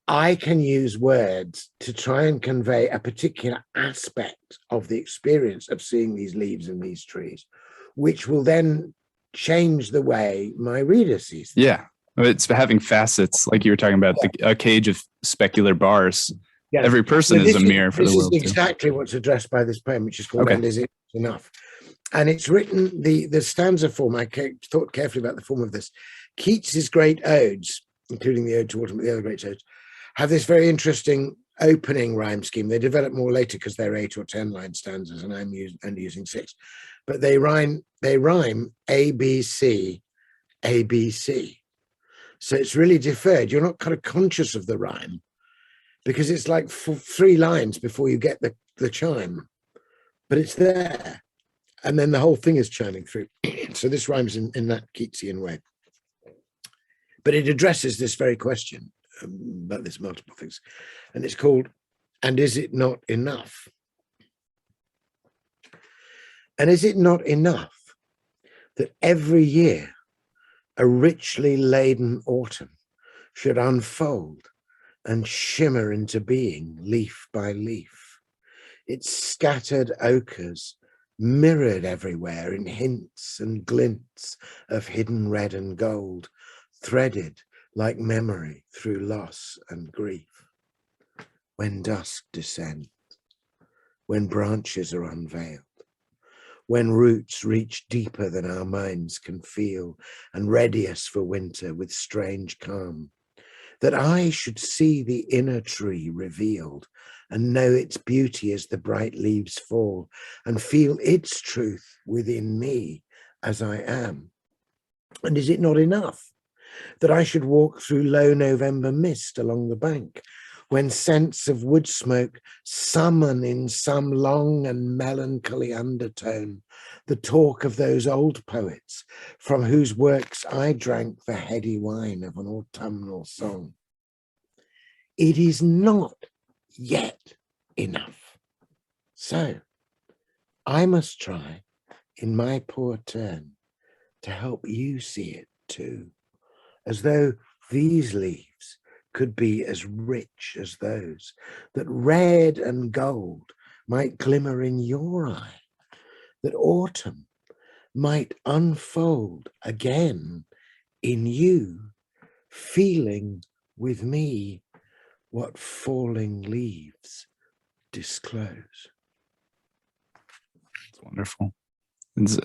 I can use words to try and convey a particular aspect of the experience of seeing these leaves and these trees, which will then change the way my reader sees them. Yeah, it's having facets, like you were talking about, a cage of specular bars. Yes. Every person is a mirror for the world. This is exactly what's addressed by this poem, which is called "And Is It Enough?" And it's written, the stanza form, I thought carefully about the form of this. Keats's great odes, including the Ode to Autumn, but the other great odes, have this very interesting opening rhyme scheme. They develop more later because they're 8 or 10 line stanzas, and I'm only using 6. But they rhyme A, B, C, A, B, C. So it's really deferred. You're not kind of conscious of the rhyme because it's like 3 lines before you get the chime, but it's there. And then the whole thing is chiming through. So this rhymes in that Keatsian way. But it addresses this very question about this multiple things. And it's called, And Is It Not Enough? And is it not enough that every year a richly laden autumn should unfold and shimmer into being leaf by leaf, its scattered ochres mirrored everywhere in hints and glints of hidden red and gold, threaded like memory through loss and grief? When dusk descends, when branches are unveiled, when roots reach deeper than our minds can feel and ready us for winter with strange calm, that I should see the inner tree revealed and know its beauty as the bright leaves fall and feel its truth within me as I am. And is it not enough that I should walk through low November mist along the bank, when scents of wood smoke summon in some long and melancholy undertone the talk of those old poets from whose works I drank the heady wine of an autumnal song? It is not yet enough. So I must try in my poor turn to help you see it too, as though these leaves could be as rich as those, that red and gold might glimmer in your eye, that autumn might unfold again in you, feeling with me what falling leaves disclose. It's wonderful. It's,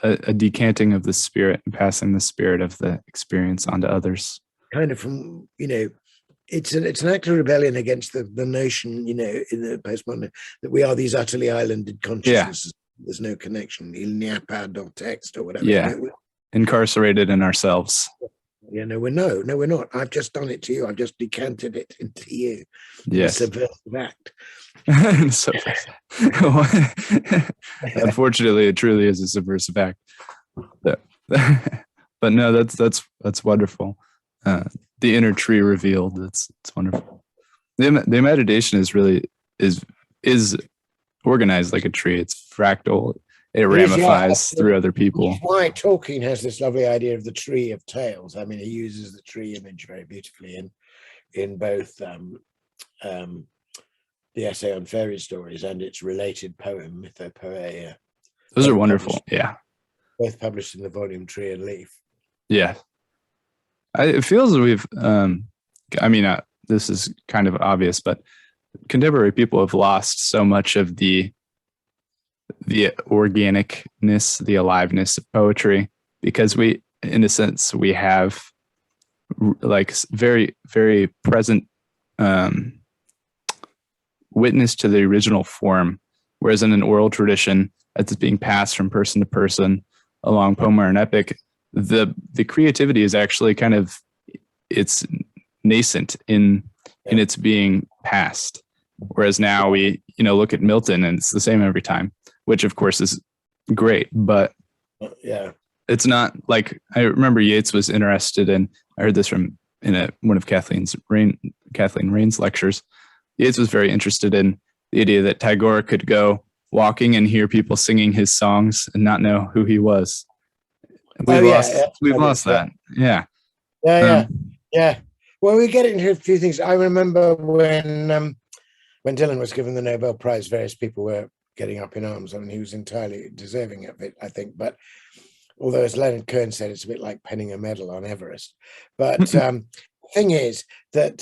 a decanting of the spirit and passing the spirit of the experience onto others. Kind of from, it's an act of rebellion against the notion, in the postmodern, that we are these utterly islanded consciousnesses. Yeah. There's no connection. Il n'y a pas de text or whatever. Yeah. Incarcerated in ourselves. No, we're not. I've just done it to you. I've just decanted it into you. Yes. It's a subversive act. Unfortunately, it truly is a subversive act. But no, that's wonderful. The inner tree revealed. It's wonderful. The imagination is really is organized like a tree. It's fractal. it ramifies through other people. Why Tolkien has this lovely idea of the tree of tales. I mean, he uses the tree image very beautifully in both the essay on fairy stories and its related poem, Mythopoeia. Those are wonderful. Yeah. Both published in the volume Tree and Leaf. Yeah. It feels we've, this is kind of obvious, but contemporary people have lost so much of the organicness, the aliveness of poetry, because we, in a sense, we have like very, very present witness to the original form, whereas in an oral tradition that's being passed from person to person along poem or an epic, the creativity is actually kind of, it's nascent in its being passed. Whereas now we, look at Milton and it's the same every time, which of course is great, but it's not like, I remember Yeats was interested in, I heard this from one of Kathleen Rain's lectures. Yeats was very interested in the idea that Tagore could go walking and hear people singing his songs and not know who he was. We've lost that. Yeah. Yeah. Well, we get into a few things. I remember when Dylan was given the Nobel Prize, various people were getting up in arms. I mean, he was entirely deserving of it, I think. But although, as Leonard Cohen said, it's a bit like penning a medal on Everest. But the thing is that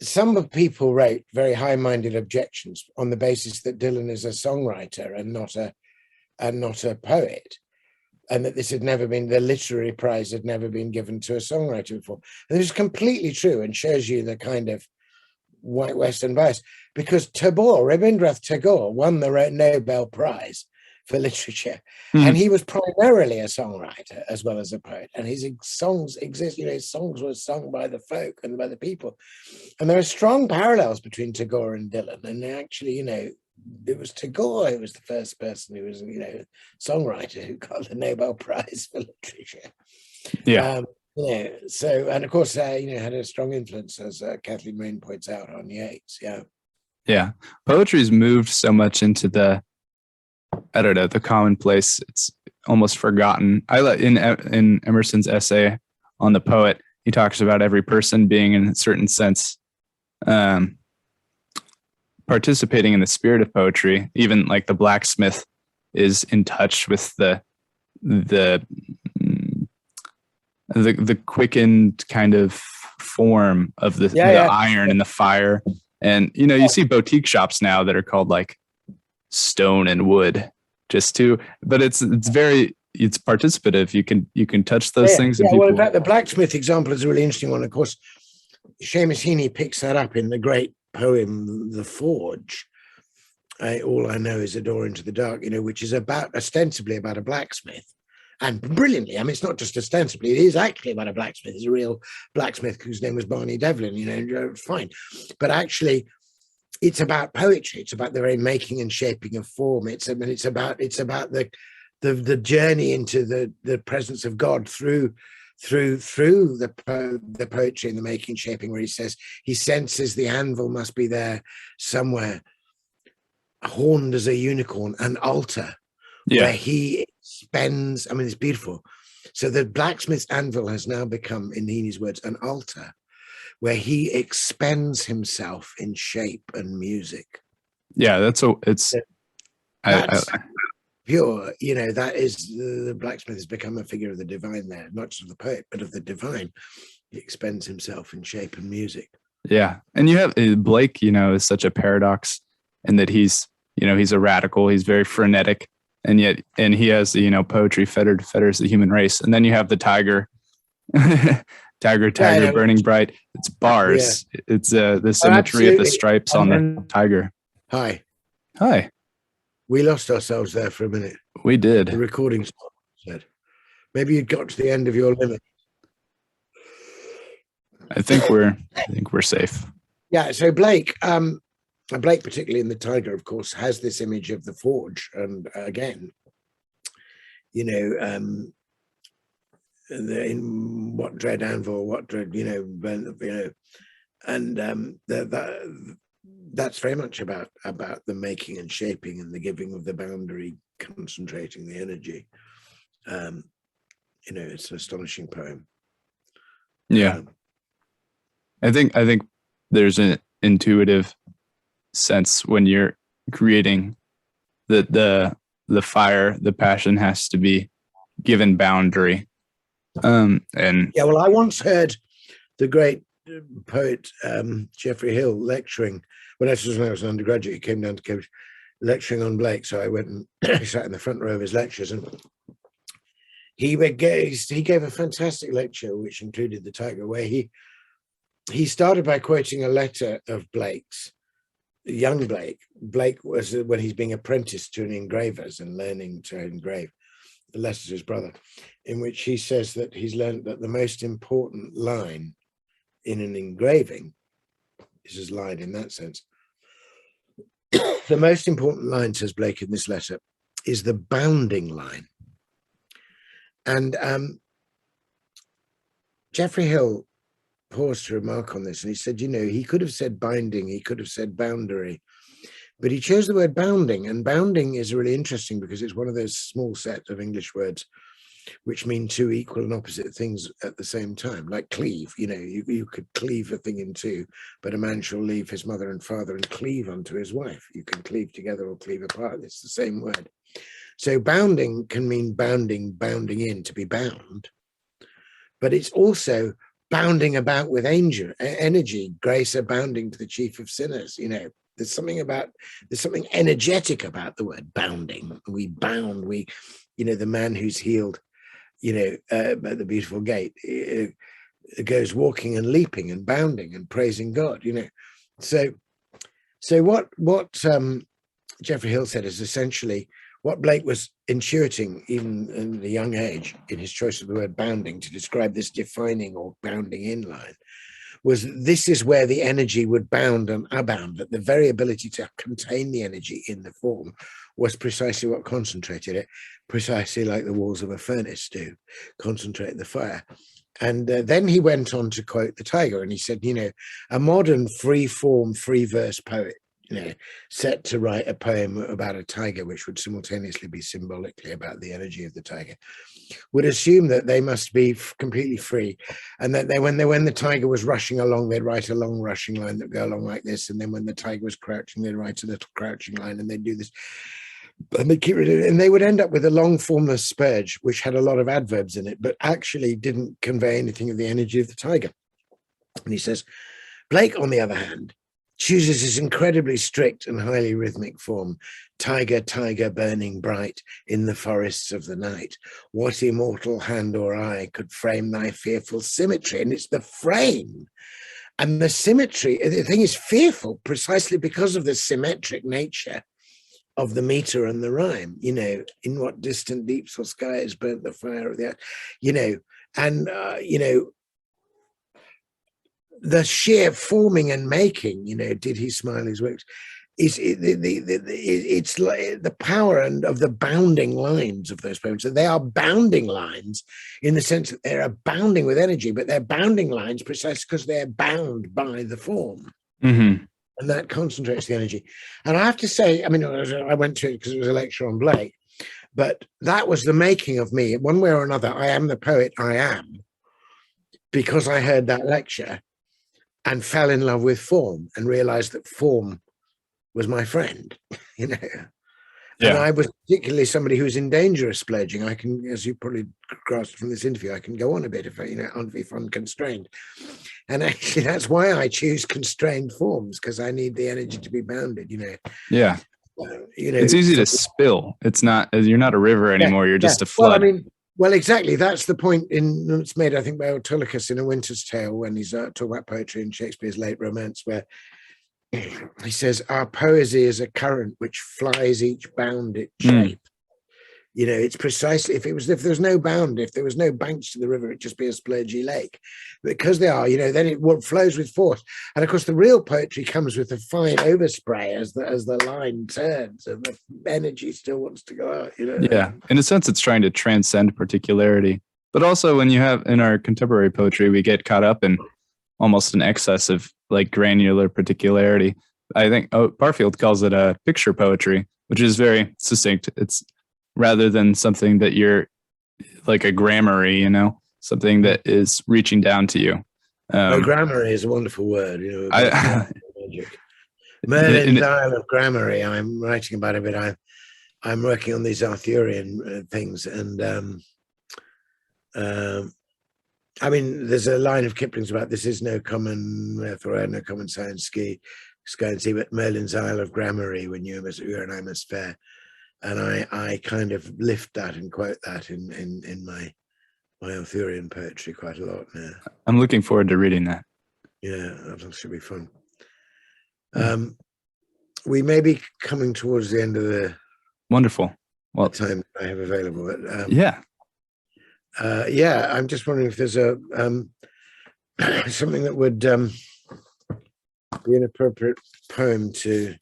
some people wrote very high-minded objections on the basis that Dylan is a songwriter and not a poet, and that this had never been, the literary prize had never been given to a songwriter before. And this is completely true and shows you the kind of white Western bias, because Rabindranath Tagore won the Nobel Prize for literature, and he was primarily a songwriter as well as a poet, and his songs exist, his songs were sung by the folk and by the people, and there are strong parallels between Tagore and Dylan. And actually, it was Tagore who was the first person who was, songwriter who got the Nobel Prize for literature. So, and of course, had a strong influence, as Kathleen Rain points out, on Yeats. Yeah. Poetry's moved so much into the commonplace. It's almost forgotten. In Emerson's essay on the poet, he talks about every person being, in a certain sense, participating in the spirit of poetry. Even like the blacksmith is in touch with the quickened kind of form of the iron and the fire. And you see boutique shops now that are called like stone and wood, but it's participative. You can touch those things. And well, in fact, the blacksmith example is a really interesting one. Of course, Seamus Heaney picks that up in the great poem The Forge. All I know is a door into the dark, which is ostensibly about a blacksmith. And brilliantly, I mean, it's not just ostensibly, it is actually about a blacksmith. It's a real blacksmith whose name was Barney Devlin, fine. But actually, it's about poetry. It's about the very making and shaping of form. It's about the journey into the presence of God through the poetry and the making, shaping, where he says he senses the anvil must be there somewhere, horned as a unicorn, an altar where he spends. I mean, it's beautiful. So the blacksmith's anvil has now become, in Heaney's words, an altar where he expends himself in shape and music. Yeah, that's pure. That is, the blacksmith has become a figure of the divine there, not just of the poet, but of the divine. He expends himself in shape and music. Yeah, and you have Blake. Is such a paradox, in that he's a radical. He's very frenetic, and he has poetry fetters the human race. And then you have the tiger. Tiger, burning bright. It's bars. Yeah. It's the symmetry of the stripes on the tiger. Hi. We lost ourselves there for a minute. We did. The recording said, maybe you got to the end of your limit. I think we're safe. Yeah. So Blake, particularly in the tiger, of course, has this image of the forge, and again, in what dread anvil, what dread, and that's very much about the making and shaping and the giving of the boundary, concentrating the energy. It's an astonishing poem. Yeah. I think there's an intuitive sense when you're creating the fire, the passion has to be given boundary. And well, I once heard the great poet Geoffrey Hill lecturing when I was an undergraduate. He came down to Cambridge lecturing on Blake, so I went and sat in the front row of his lectures, and he gave a fantastic lecture which included the tiger, where he started by quoting a letter of Blake's, young Blake. Blake was when he's being apprenticed to an engraver's and learning to engrave, the letter to his brother, in which he says that he's learned that the most important line in an engraving is his line in that sense. The most important line, says Blake in this letter, is the bounding line. And Geoffrey Hill paused to remark on this, and he said, he could have said binding, he could have said boundary, but he chose the word bounding. And bounding is really interesting because it's one of those small set of English words which mean two equal and opposite things at the same time, like cleave. You could cleave a thing in two, but a man shall leave his mother and father and cleave unto his wife. You can cleave together or cleave apart. It's the same word. So bounding can mean bounding in, to be bound, but it's also bounding about with energy, grace abounding to the chief of sinners. There's something energetic about the word bounding. We bound, the man who's healed, at the beautiful gate, goes walking and leaping and bounding and praising God, So what Geoffrey Hill said is essentially what Blake was intuiting, even in a young age, in his choice of the word bounding to describe this defining or bounding in line, was this is where the energy would bound and abound, that the very ability to contain the energy in the form was precisely what concentrated it, precisely like the walls of a furnace do, concentrate the fire. And then he went on to quote the tiger, and he said, a modern free form, free verse poet, set to write a poem about a tiger, which would simultaneously be symbolically about the energy of the tiger, would assume that they must be completely free, and that when the tiger was rushing along, they'd write a long rushing line that would go along like this, and then when the tiger was crouching, they'd write a little crouching line, and they'd do this, and they keep reading, and they would end up with a long formless spurge, which had a lot of adverbs in it, but actually didn't convey anything of the energy of the tiger. And he says, Blake, on the other hand, chooses his incredibly strict and highly rhythmic form. Tiger, tiger, burning bright in the forests of the night. What immortal hand or eye could frame thy fearful symmetry? And it's the frame and the symmetry. The thing is fearful precisely because of the symmetric nature of the meter and the rhyme. In what distant deeps or skies burnt the fire of the earth, and the sheer forming and making, did he smile his works, it's like the power and of the bounding lines of those poems. So they are bounding lines in the sense that they're abounding with energy, but they're bounding lines precisely because they're bound by the form. Mm-hmm. And that concentrates the energy. And I have to say, I went to it because it was a lecture on Blake, but that was the making of me. One way or another, I am the poet I am because I heard that lecture and fell in love with form and realized that form was my friend, Yeah. And I was particularly somebody who was in danger of splurging. I can, as you probably grasped from this interview, I can go on a bit if I'm constrained. And actually, that's why I choose constrained forms, because I need the energy to be bounded, Yeah. It's easy to spill. It's not, you're not a river anymore. You're just a flood. Well, exactly. That's the point it's made, I think, by Autolycus in A Winter's Tale, when he's talking about poetry in Shakespeare's late romance, where he says, our poesy is a current which flies each bound its shape. It's precisely, if there was no bound, if there was no banks to the river, it'd just be a splurgy lake. Because they are, then it flows with force. And of course, the real poetry comes with a fine overspray as the line turns and the energy still wants to go out. Yeah, in a sense, it's trying to transcend particularity. But also, when you have in our contemporary poetry, we get caught up in almost an excess of like granular particularity. I think Barfield calls it a picture poetry, which is very succinct. It's rather than something that you're like a grammary, you know, something that is reaching down to you. Grammary is a wonderful word, you know. Magic. Merlin's Isle of Grammary. I'm writing about it, but I'm working on these Arthurian things, and I mean, there's a line of Kipling's about this is no common earth or air, no common science, sky and sea, but Merlin's Isle of Grammary, when you and I must fare. And I kind of lift that and quote that in my Arthurian poetry quite a lot now. I'm looking forward to reading that. Yeah, that should be fun. We may be coming towards the end of the wonderful time I have available. But, yeah, I'm just wondering if there's a something that would be an appropriate poem to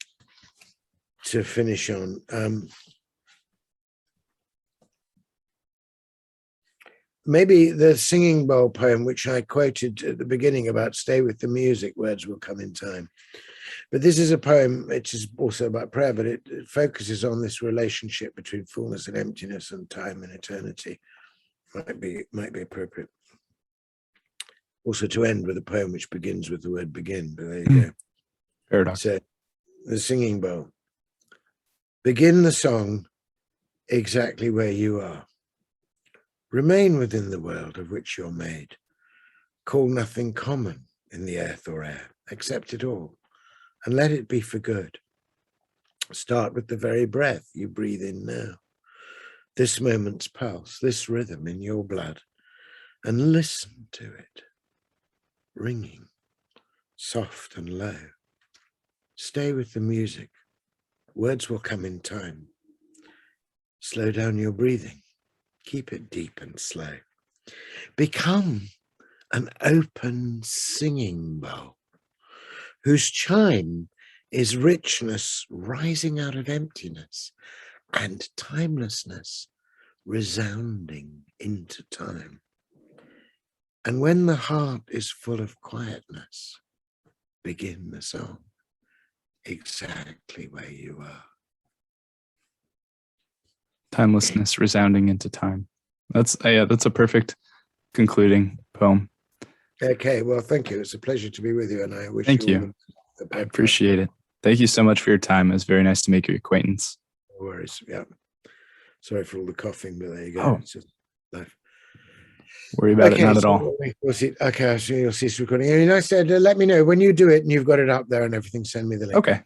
finish on. Maybe the Singing Bowl poem, which I quoted at the beginning about stay with the music, words will come in time. But this is a poem which is also about prayer, but it focuses on this relationship between fullness and emptiness and time and eternity. Might be appropriate. Also to end with a poem which begins with the word begin, but there you go. Paradox. So, the Singing Bowl. Begin the song exactly where you are. Remain within the world of which you're made. Call nothing common in the earth or air. Accept it all, and let it be for good. Start with the very breath you breathe in now. This moment's pulse, this rhythm in your blood, and listen to it, ringing, soft and low. Stay with the music. Words will come in time. Slow down your breathing. Keep it deep and slow. Become an open singing bowl whose chime is richness rising out of emptiness and timelessness resounding into time. And when the heart is full of quietness, begin the song exactly where you are. Timelessness resounding into time. That's a perfect concluding poem. Okay, well, thank you. It's a pleasure to be with you, and I wish thank you. you. I appreciate it. Thank you so much for your time. It was very nice to make your acquaintance. No worries. Yeah. Sorry for all the coughing, but there you go. Oh. It's just life. Worry about it, not at all. We'll see. Okay, I'll see you'll see this recording. And I said, let me know when you do it and you've got it up there and everything. Send me the link. Okay.